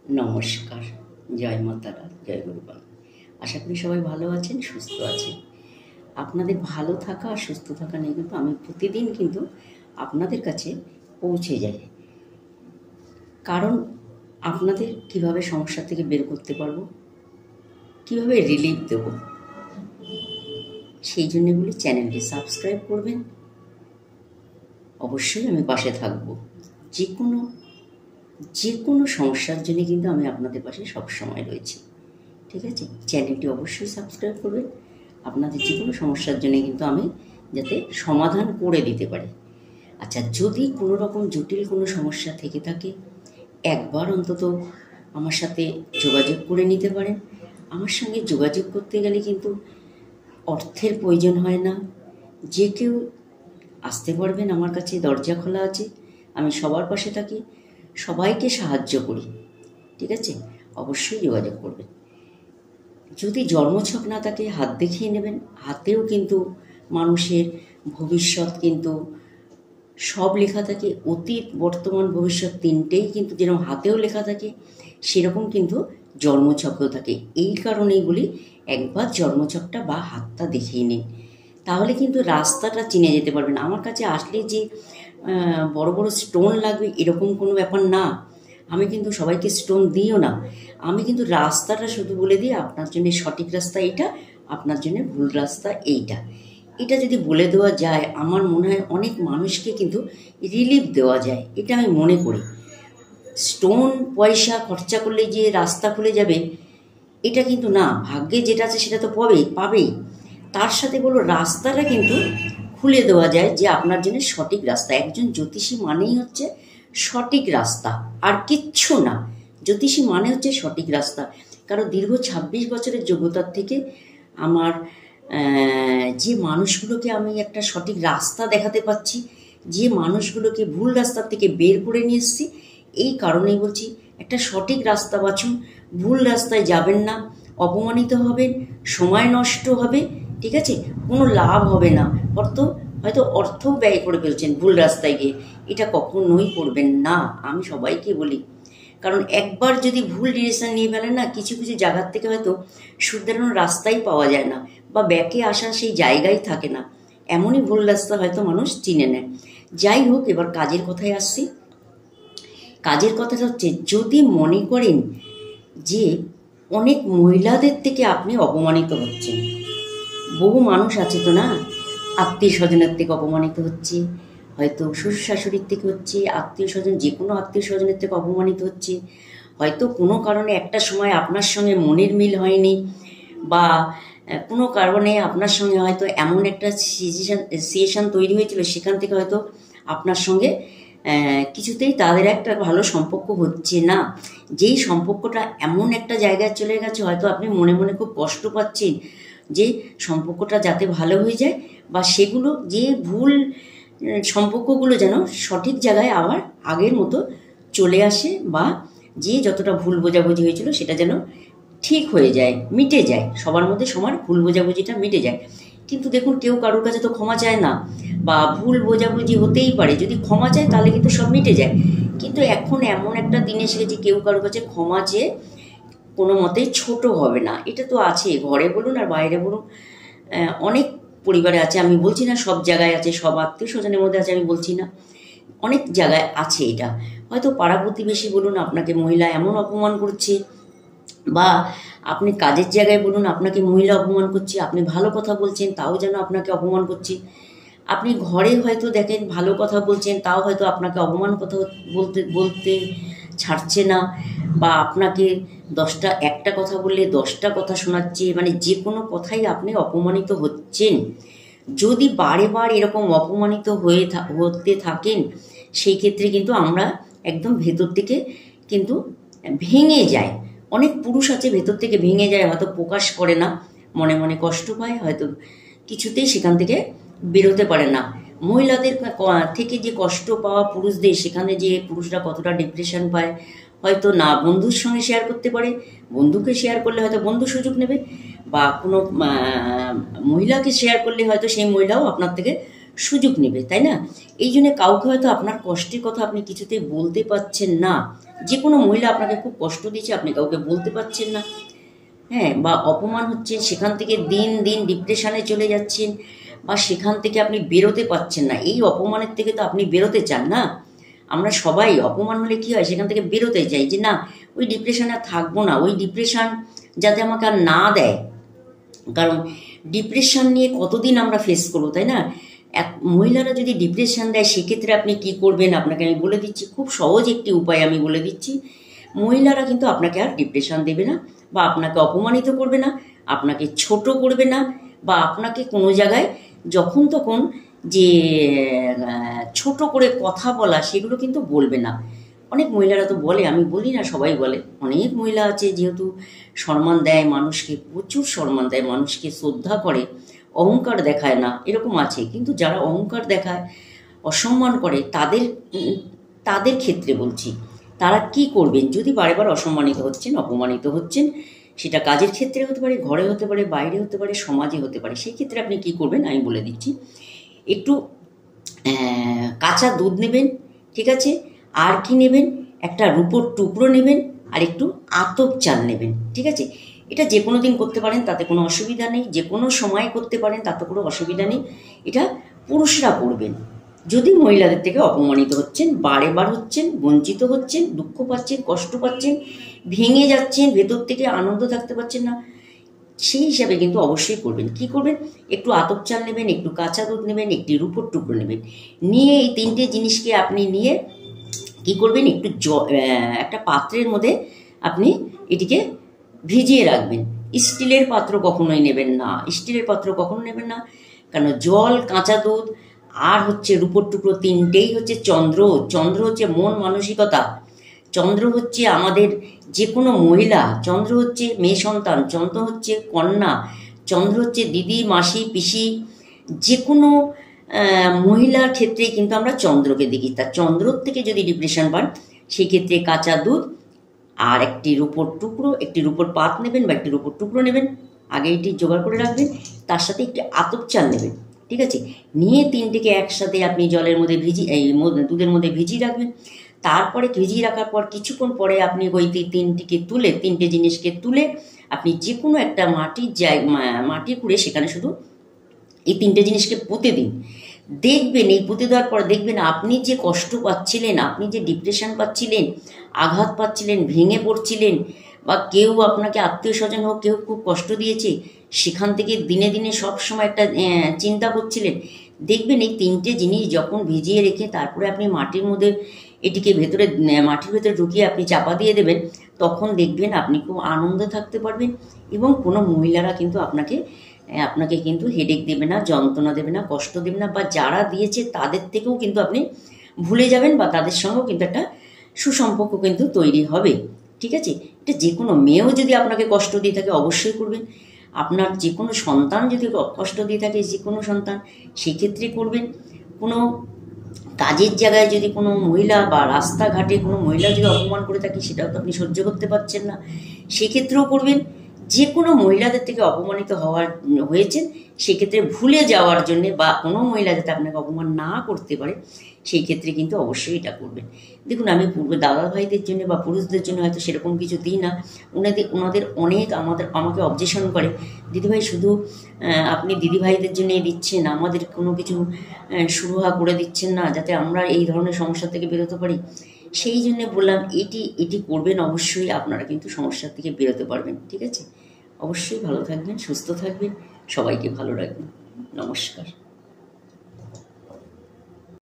নমস্কার। জয় মা তারা, জয় গুরুবান। আশা করি সবাই ভালো আছেন, সুস্থ আছেন। আপনাদের ভালো থাকা আর সুস্থ থাকা নিয়ে কিন্তু আমি প্রতিদিন কিন্তু আপনাদের কাছে পৌঁছে যাই। কারণ আপনাদের কিভাবে সমস্যা থেকে বের করতে পারবো, কিভাবে রিলিফ দেব, সেই জন্য বলি চ্যানেলটি সাবস্ক্রাইব করবেন। অবশ্যই আমি পাশে থাকবো। যে কোনো সমস্যার জন্য কিন্তু আমি আপনাদের পাশে সবসময় রয়েছি। ঠিক আছে, চ্যানেলটি অবশ্যই সাবস্ক্রাইব করবেন। আপনাদের যে কোনো সমস্যার জন্য কিন্তু আমি যাতে সমাধান করে দিতে পারি। আচ্ছা, যদি কোনো রকম জটিল কোনো সমস্যা থেকে থাকে, একবার অন্তত আমার সাথে যোগাযোগ করে নিতে পারেন। আমার সঙ্গে যোগাযোগ করতে গেলে কিন্তু অর্থের প্রয়োজন হয় না। যে কেউ আসতে পারবেন, আমার কাছে দরজা খোলা আছে। আমি সবার পাশে থাকি, সবাইকে সাহায্য করি। ঠিক আছে, অবশ্যই যোগাযোগ করবেন। যদি জন্মছক না থাকে, হাত দেখিয়ে নেবেন। হাতেও কিন্তু মানুষের ভবিষ্যৎ কিন্তু সব লেখা থাকে, অতীত, বর্তমান, ভবিষ্যৎ তিনটেই কিন্তু যেরকম হাতেও লেখা থাকে, সেরকম কিন্তু জন্মছকেও থাকে। এই কারণেই বলি, একবার জন্মছকটা বা হাতটা দেখিয়ে নিন, তাহলে কিন্তু রাস্তাটা চিনে যেতে পারবেন। আমার কাছে আসলে যে বড় বড় স্টোন লাগবে এরকম কোনো ব্যাপার না। আমি কিন্তু সবাইকে স্টোন দিও না। আমি কিন্তু রাস্তাটা শুধু বলে দিই, আপনার জন্য সঠিক রাস্তা এইটা, আপনার জন্য ভুল রাস্তা এইটা। এটা যদি বলে দেওয়া যায়, আমার মনে হয় অনেক মানুষকে কিন্তু রিলিফ দেওয়া যায়, এটা আমি মনে করি। স্টোন পয়সা খরচা করলে যে রাস্তা খুলে যাবে, এটা কিন্তু না। ভাগ্যে যেটা আছে সেটা তো পাবেই। তার সাথে বলো, রাস্তাটা কিন্তু খুলে দেওয়া যায় যে আপনার জন্য সঠিক রাস্তা। একজন জ্যোতিষী মানেই হচ্ছে সঠিক রাস্তা, আর কিচ্ছু না। জ্যোতিষী মানে হচ্ছে সঠিক রাস্তা। কারণ দীর্ঘ 26 বছরের যোগ্যতার থেকে আমার যে মানুষগুলোকে আমি একটা সঠিক রাস্তা দেখাতে পাচ্ছি, যে মানুষগুলোকে ভুল রাস্তার থেকে বের করে নিয়ে এসেছি, এই কারণেই বলছি একটা সঠিক রাস্তা বাছুন। ভুল রাস্তায় যাবেন না, অপমানিত হবেন, সময় নষ্ট হবে। ঠিক আছে, কোনো লাভ হবে না। হয়তো অর্থও ব্যয় করে ফেলছেন ভুল রাস্তায় গিয়ে। এটা কখনোই করবেন না, আমি সবাইকে বলি। কারণ একবার যদি ভুল ডিরেকশন নিয়ে ফেলেন না, কিছু কিছু জায়গার থেকে হয়তো শুধরানোর রাস্তাই পাওয়া যায় না, বা ব্যাকে আসা সেই জায়গায় থাকে না। এমনই ভুল রাস্তা হয়তো মানুষ চিনে নেয়। যাই হোক, এবার কাজের কথায় আসছি। কাজের কথাটা হচ্ছে, যদি মনে করেন যে অনেক মহিলাদের থেকে আপনি অপমানিত হচ্ছেন, বহু মানুষ আছে তো না, আত্মীয় স্বজনের থেকে অপমানিত হচ্ছে, হয়তো শ্বশুর শাশুড়ির থেকে হচ্ছে, আত্মীয় স্বজন, যে কোনো আত্মীয় স্বজনের থেকে অপমানিত হচ্ছে, হয়তো কোনো কারণে একটা সময় আপনার সঙ্গে মনের মিল হয়নি, বা কোনো কারণে আপনার সঙ্গে হয়তো এমন একটা সিচুয়েশন তৈরি হয়েছিল, সেখান থেকে হয়তো আপনার সঙ্গে কিছুতেই তাদের একটা ভালো সম্পর্ক হচ্ছে না। যেই সম্পর্কটা এমন একটা জায়গায় চলে গেছে, হয়তো আপনি মনে মনে খুব কষ্ট পাচ্ছেন যে সম্পর্কটা যাতে ভালো হয়ে যায়, বা সেগুলো যে ভুল সম্পর্কগুলো যেন সঠিক জায়গায় আবার আগের মতো চলে আসে, বা যে যতটা ভুল বোঝাবুঝি হয়েছিল সেটা যেন ঠিক হয়ে যায়, মিটে যায়। সবার মধ্যে সবার ভুল বোঝাবুঝিটা মিটে যায়। কিন্তু দেখুন, কেউ কারোর কাছে তো ক্ষমা চায় না, বা ভুল বোঝাবুঝি হতেই পারে, যদি ক্ষমা চায় তাহলে কিন্তু সব মিটে যায়। কিন্তু এখন এমন একটা দিন এসে গেছে, কেউ কারোর কাছে ক্ষমা চেয়ে কোনো মতেই ছোট হবে না। এটা তো আছে, ঘরে বলুন আর বাইরে বলুন, অনেক পরিবারে আছে। আমি বলছি না সব জায়গায় আছে, সব আত্মীয় স্বজনের মধ্যে আছে, আমি বলছি না, অনেক জায়গায় আছে এটা। হয়তো পাড়া প্রতিবেশী বলুন, আপনাকে মহিলা এমন অপমান করছে, বা আপনি কাজের জায়গায় বলুন, আপনাকে মহিলা অপমান করছে, আপনি ভালো কথা বলছেন তাও যেন আপনাকে অপমান করছে। আপনি ঘরে হয়তো দেখেন ভালো কথা বলছেন, তাও হয়তো আপনাকে অপমান কথা বলতে ছাড়ছে না, বা আপনাকে একটা কথা বললে 10টা কথা শোনাচ্ছে। মানে যে কোনো কথাই আপনি অপমানিত হচ্ছেন। যদি বারে বার এরকম অপমানিত হতে থাকেন, সেই ক্ষেত্রে কিন্তু আমরা একদম ভেতর থেকে কিন্তু ভেঙে যায়। অনেক পুরুষ আছে ভেতর থেকে ভেঙে যায়, হয়তো প্রকাশ করে না, মনে মনে কষ্ট পায়, হয়তো কিছুতেই সেখান থেকে বেরোতে পারে না। মহিলাদের থেকে যে কষ্ট পাওয়া পুরুষদের, সেখানে যে পুরুষরা কতটা ডিপ্রেশন পায়, হয়তো না বন্ধুর সঙ্গে শেয়ার করতে পারে। বন্ধুকে শেয়ার করলে হয়তো বন্ধু সুযোগ নেবে, বা কোনো মহিলাকে শেয়ার করলে হয়তো সেই মহিলাও আপনার থেকে সুযোগ নেবে, তাই না? এই জন্য কাউকে হয়তো আপনার কষ্টের কথা আপনি কিছুতেই বলতে পারছেন না। যে কোনো মহিলা আপনাকে খুব কষ্ট দিয়েছে, আপনি কাউকে বলতে পারছেন না, হ্যাঁ, বা অপমান হচ্ছে, সেখান থেকে দিন দিন ডিপ্রেশনে চলে যাচ্ছেন, বা সেখান থেকে আপনি বেরোতে পারছেন না। এই অপমানের থেকে তো আপনি বেরোতে চান না। আমরা সবাই অপমান হলে কী হয়, সেখান থেকে বেরোতে চাই, যে না ওই ডিপ্রেশনে আর থাকবো না, ওই ডিপ্রেশন যাতে আমাকে আর না দেয়। কারণ ডিপ্রেশন নিয়ে কতদিন আমরা ফেস করবো, তাই না? এক মহিলারা যদি ডিপ্রেশন দেয়, সেক্ষেত্রে আপনি কি করবেন আপনাকে আমি বলে দিচ্ছি, খুব সহজ একটি উপায় আমি বলে দিচ্ছি। মহিলারা কিন্তু আপনাকে আর ডিপ্রেশন দেবে না, বা আপনাকে অপমানিত করবে না, আপনাকে ছোট করবে না, বা আপনাকে কোনো জায়গায় যখন তখন যে ছোট করে কথা বলা, সেগুলো কিন্তু বলবে না। অনেক মহিলারা তো বলে, আমি বলি না, সবাই বলে, অনেক মহিলা আছে যেহেতু সম্মান দেয় মানুষকে, প্রচুর সম্মান দেয় মানুষকে, শ্রদ্ধা করে, অহংকার দেখায় না, এরকম আছে। কিন্তু যারা অহংকার দেখায়, অসম্মান করে, তাদের ক্ষেত্রে বলছি, তারা কি করবেন? যদি বারে বার অসম্মানিত হচ্ছেন, অপমানিত হচ্ছেন, সেটা কাজের ক্ষেত্রে হতে পারে, ঘরে হতে পারে, বাইরে হতে পারে, সমাজে হতে পারে, সেই ক্ষেত্রে আপনি কি করবেন আমি বলে দিচ্ছি। একটু কাঁচা দুধ নেবেন, ঠিক আছে? আর কি নেবেন? একটা রূপোর টুকরো নেবেন, আর একটু আতপ চাল নেবেন, ঠিক আছে? এটা যে কোনো দিন করতে পারেন, তাতে কোনো অসুবিধা নেই। যে কোনো সময় করতে পারেন, তাতে কোনো অসুবিধা নেই। এটা পুরুষরা করবেন। যদি মহিলাদের থেকে অপমানিত হচ্ছেন, বারে বার হচ্ছেন, বঞ্চিত হচ্ছেন, দুঃখ পাচ্ছেন, কষ্ট পাচ্ছেন, ভেঙে যাচ্ছেন, ভেতর থেকে আনন্দ থাকতে পারছেন না, সেই হিসাবে কিন্তু অবশ্যই করবেন। কি করবেন? একটু আতপ চাল নেবেন, একটু কাঁচা দুধ নেবেন, একটি রূপোর টুকরো নেবেন। নিয়ে এই তিনটে জিনিসকে আপনি নিয়ে কি করবেন? একটু একটা পাত্রের মধ্যে আপনি এটিকে ভিজিয়ে রাখবেন। স্টিলের পাত্র কখনোই নেবেন না, স্টিলের পাত্র কখনো নেবেন না। কারণ জল, কাঁচা দুধ আর হচ্ছে রূপোর টুকরো, তিনটেই হচ্ছে চন্দ্র। চন্দ্র হচ্ছে মন মানসিকতা, চন্দ্র হচ্ছে আমাদের যে কোনো মহিলা, চন্দ্র হচ্ছে মেয়ে সন্তান, চন্দ্র হচ্ছে কন্যা, চন্দ্র হচ্ছে দিদি, মাসি, পিসি, যে কোনো মহিলার ক্ষেত্রে কিন্তু আমরা চন্দ্রকে দেখি। তা চন্দ্রর থেকে যদি ডিপ্রেশন পান, সেক্ষেত্রে কাঁচা দুধ আর একটি রূপোর টুকরো, একটি রূপোর পাত নেবেন বা একটি রূপোর টুকরো নেবেন, আগে এটি জোগাড় করে রাখবেন। তার সাথে একটি আতপ চাল নেবেন, ঠিক আছে? নিয়ে তিনটেকে একসাথে আপনি জলের মধ্যে দুধের মধ্যে ভিজিয়ে রাখবেন। তারপরে ভিজিয়ে রাখার পর কিছুক্ষণ পরে আপনি ওই তিনটে জিনিসকে তুলে আপনি যে কোনো একটা মাটি কুড়ে সেখানে শুধু এই তিনটে জিনিসকে পুঁতে দিন। দেখবেন এই পুঁতে দেওয়ার পর দেখবেন আপনি যে কষ্ট পাচ্ছিলেন, আপনি যে ডিপ্রেশন পাচ্ছিলেন, আঘাত পাচ্ছিলেন, ভেঙে পড়ছিলেন, বা কেউ আপনাকে আত্মীয় স্বজন হোক কেউ খুব কষ্ট দিয়েছে, সেখান থেকে দিনে দিনে সব সময় একটা চিন্তা করছিলেন, দেখবেন এই তিনটে জিনিস যখন ভিজিয়ে রেখে তারপরে আপনি মাটির মধ্যে এটিকে মাটির ভেতরে ঢুকিয়ে আপনি চাপা দিয়ে দেবেন, তখন দেখবেন আপনি খুব আনন্দে থাকতে পারবেন। এবং কোনো মহিলারা কিন্তু আপনাকে কিন্তু হেডেক দেবে না, যন্ত্রণা দেবে না, কষ্ট দেবে না, বা যারা দিয়েছে তাদের থেকেও কিন্তু আপনি ভুলে যাবেন, বা তাদের সঙ্গেও কিন্তু একটা সুসম্পর্ক কিন্তু তৈরি হবে, ঠিক আছে? এটা যে কোনো মেয়েও যদি আপনাকে কষ্ট দিয়ে থাকে অবশ্যই করবেন। আপনার যে কোনো সন্তান যদি কষ্ট দিয়ে থাকে, যে কোনো সন্তান, সেক্ষেত্রে করবেন। কোনো কাজের জায়গায় যদি কোনো মহিলা বা রাস্তাঘাটে কোনো মহিলা যদি অপমান করে থাকে, সেটাও তো আপনি সহ্য করতে পারছেন না, সেক্ষেত্রেও করবেন। যে কোনো মহিলাদের থেকে অপমানিত হয়েছেন, সেক্ষেত্রে ভুলে যাওয়ার জন্যে, বা কোনো মহিলা যাতে আপনাকে অপমান না করতে পারে, সেই ক্ষেত্রে কিন্তু অবশ্যই এটা করবেন। দেখুন, আমি দাদা ভাইদের জন্য বা পুরুষদের জন্য হয়তো সেরকম কিছু দিই না। ওনাদের অনেক আমাকে অবজেকশন করে, দিদিভাই শুধু আপনি দিদিভাইদের জন্যই দিচ্ছেন, আমাদের কোনো কিছু সুরাহা করে দিচ্ছেন না, যাতে আমরা এই ধরনের সমস্যা থেকে বেরোতে পারি। সেই জন্যে বললাম এটি করবেন, অবশ্যই আপনারা কিন্তু সমস্যার থেকে বেরোতে পারবেন, ঠিক আছে? অবশ্যই ভালো থাকবেন, সুস্থ থাকবেন, সবাইকে ভালো রাখবেন। নমস্কার।